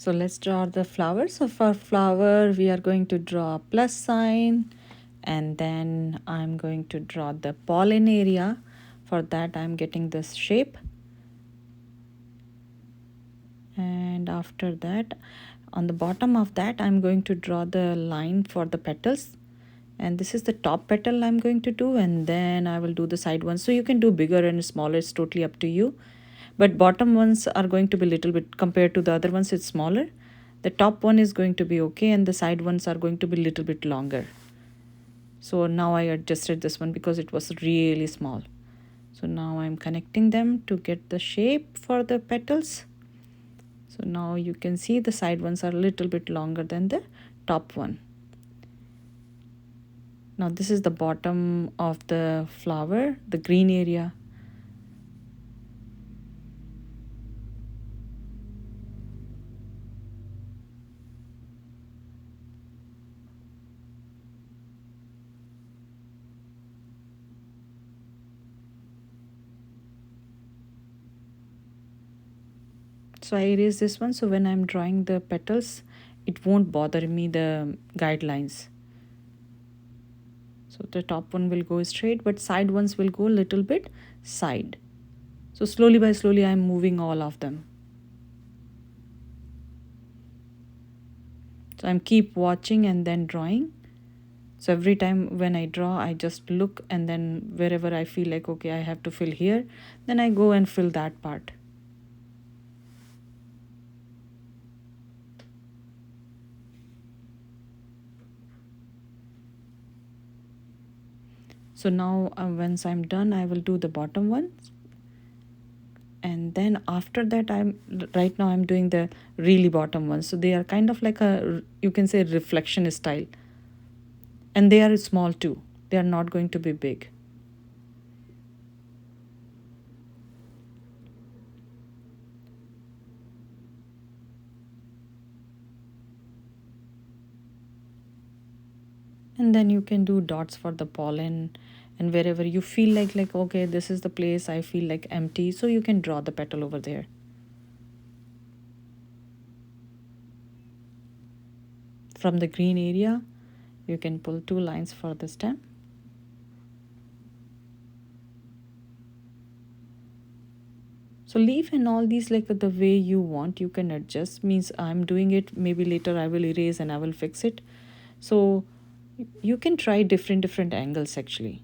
So let's draw the flower. So for flower, we are going to draw a plus sign, and then I'm going to draw the pollen area. For that, I'm getting this shape. And after that, on the bottom of that, I'm going to draw the line for the petals. And this is the top petal I'm going to do, and then I will do the side ones. So you can do bigger and smaller, it's totally up to you. But bottom ones are going to be a little bit, compared to the other ones, it's smaller. The top one is going to be okay, and the side ones are going to be a little bit longer. So now I adjusted this one because it was really small. So now I'm connecting them to get the shape for the petals. So now you can see the side ones are a little bit longer than the top one. Now this is the bottom of the flower, the green area. So I erase this one, so when I'm drawing the petals, it won't bother me the guidelines. So the top one will go straight, but side ones will go a little bit side. So slowly by slowly I'm moving all of them. So I'm keep watching and then drawing. So every time when I draw, I just look, and then wherever I feel like, okay, I have to fill here, then I go and fill that part. So now once I'm done, I will do the bottom ones. And then after that, right now I'm doing the really bottom ones. So they are kind of like a, you can say, reflection style. And they are small too. They are not going to be big. And then you can do dots for the pollen, and wherever you feel like okay, this is the place I feel like empty, so you can draw the petal over there. From the green area, you can pull 2 lines for the stem. So leave in all these like the way you want. You can adjust, means I'm doing it, maybe later I will erase and I will fix it. So you can try different angles actually.